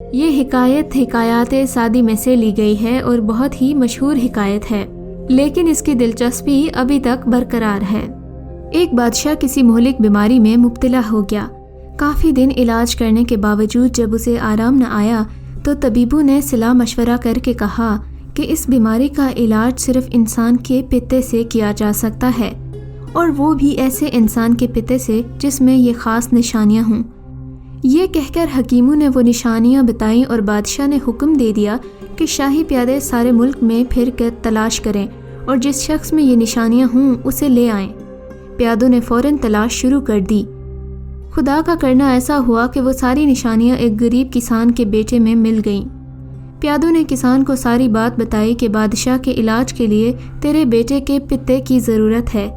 یہ حکایت حکایات سعدی میں سے لی گئی ہے اور بہت ہی مشہور حکایت ہے، لیکن اس کی دلچسپی ابھی تک برقرار ہے۔ ایک بادشاہ کسی مہلک بیماری میں مبتلا ہو گیا۔ کافی دن علاج کرنے کے باوجود جب اسے آرام نہ آیا تو طبیبوں نے صلاح مشورہ کر کے کہا کہ اس بیماری کا علاج صرف انسان کے پتے سے کیا جا سکتا ہے، اور وہ بھی ایسے انسان کے پتے سے جس میں یہ خاص نشانیاں ہوں۔ یہ کہہ کر حکیموں نے وہ نشانیاں بتائیں اور بادشاہ نے حکم دے دیا کہ شاہی پیادے سارے ملک میں پھر کر تلاش کریں اور جس شخص میں یہ نشانیاں ہوں اسے لے آئیں۔ پیادوں نے فوراً تلاش شروع کر دی۔ خدا کا کرنا ایسا ہوا کہ وہ ساری نشانیاں ایک غریب کسان کے بیٹے میں مل گئیں۔ پیادوں نے کسان کو ساری بات بتائی کہ بادشاہ کے علاج کے لیے تیرے بیٹے کے پتے کی ضرورت ہے،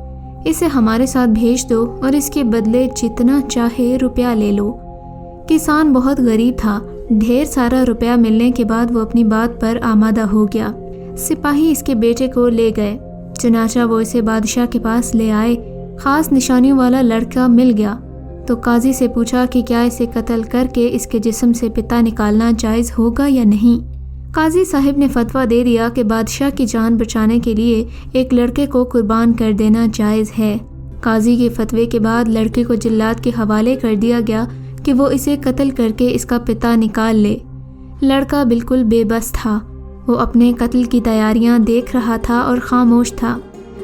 اسے ہمارے ساتھ بھیج دو اور اس کے بدلے جتنا چاہے روپیہ لے لو۔ کسان بہت غریب تھا، ڈھیر سارا روپیہ ملنے کے بعد وہ اپنی بات پر آمادہ ہو گیا۔ سپاہی اس کے بیٹے کو لے گئے، چنانچہ وہ اسے بادشاہ کے پاس لے آئے۔ خاص نشانیوں والا لڑکا مل گیا تو قاضی سے پوچھا کہ کیا اسے قتل کر کے اس کے جسم سے پتا نکالنا جائز ہوگا یا نہیں۔ قاضی صاحب نے فتویٰ دے دیا کہ بادشاہ کی جان بچانے کے لیے ایک لڑکے کو قربان کر دینا جائز ہے۔ قاضی کے فتوے کے بعد لڑکے کو جلاد کے حوالے کر دیا گیا کہ وہ اسے قتل کر کے اس کا پتا نکال لے۔ لڑکا بالکل بے بس تھا، وہ اپنے قتل کی تیاریاں دیکھ رہا تھا اور خاموش تھا،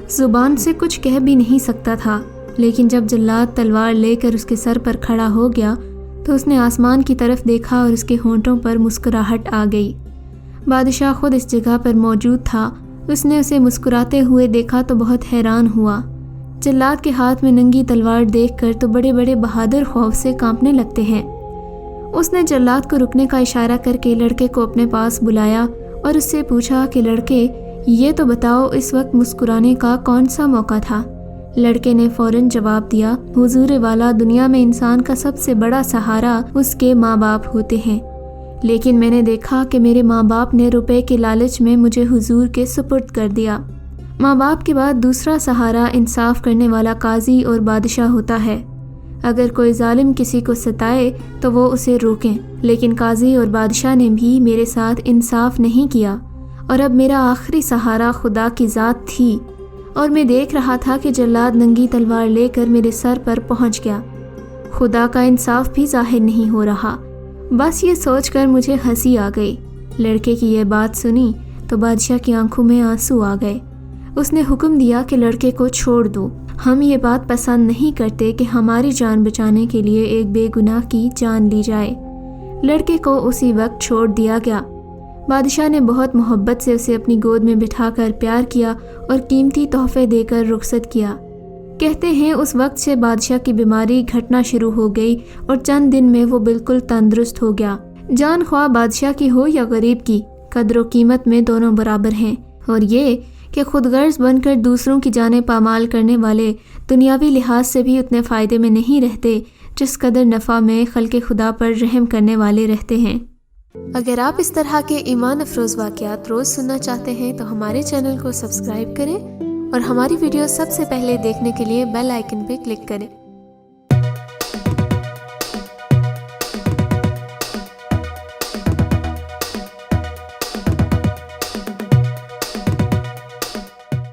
زبان سے کچھ کہہ بھی نہیں سکتا تھا۔ لیکن جب جلاد تلوار لے کر اس کے سر پر کھڑا ہو گیا تو اس نے آسمان کی طرف دیکھا اور اس کے ہونٹوں پر مسکراہٹ آ گئی۔ بادشاہ خود اس جگہ پر موجود تھا، اس نے اسے مسکراتے ہوئے دیکھا تو بہت حیران ہوا۔ جلاد کے ہاتھ میں ننگی تلوار دیکھ کر تو بڑے بڑے بہادر خوف سے کانپنے لگتے ہیں۔ اس نے جلاد کو رکنے کا اشارہ کر کے لڑکے کو اپنے پاس بلایا اور اس سے پوچھا کہ لڑکے، یہ تو بتاؤ اس وقت مسکرانے کا کون سا موقع تھا؟ لڑکے نے فوراً جواب دیا، حضور والا، دنیا میں انسان کا سب سے بڑا سہارا اس کے ماں باپ ہوتے ہیں، لیکن میں نے دیکھا کہ میرے ماں باپ نے روپے کے لالچ میں مجھے حضور کے سپرد کر دیا۔ ماں باپ کے بعد دوسرا سہارا انصاف کرنے والا قاضی اور بادشاہ ہوتا ہے۔ اگر کوئی ظالم کسی کو ستائے تو وہ اسے روکیں، لیکن قاضی اور بادشاہ نے بھی میرے ساتھ انصاف نہیں کیا، اور اب میرا آخری سہارا خدا کی ذات تھی، اور میں دیکھ رہا تھا کہ جلاد ننگی تلوار لے کر میرے سر پر پہنچ گیا۔ خدا کا انصاف بھی ظاہر نہیں ہو رہا۔ بس یہ سوچ کر مجھے ہنسی آ گئی۔ لڑکے کی یہ بات سنی تو بادشاہ کی آنکھوں میں آنسو آ گئے۔ اس نے حکم دیا کہ لڑکے کو چھوڑ دو، ہم یہ بات پسند نہیں کرتے کہ ہماری جان بچانے کے لیے ایک بے گناہ کی جان لی جائے۔ لڑکے کو اسی وقت چھوڑ دیا گیا۔ بادشاہ نے بہت محبت سے اسے اپنی گود میں بٹھا کر پیار کیا اور قیمتی تحفے دے کر رخصت کیا۔ کہتے ہیں اس وقت سے بادشاہ کی بیماری گھٹنا شروع ہو گئی اور چند دن میں وہ بالکل تندرست ہو گیا۔ جان خواہ بادشاہ کی ہو یا غریب کی، قدر و قیمت میں دونوں برابر ہیں، اور یہ کہ خود غرض بن کر دوسروں کی جانیں پامال کرنے والے دنیاوی لحاظ سے بھی اتنے فائدے میں نہیں رہتے جس قدر نفع میں خلق خدا پر رحم کرنے والے رہتے ہیں۔ اگر آپ اس طرح کے ایمان افروز واقعات روز سننا چاہتے ہیں تو ہمارے چینل کو سبسکرائب کریں اور ہماری ویڈیو سب سے پہلے دیکھنے کے لیے بیل آئیکن پہ کلک کریں۔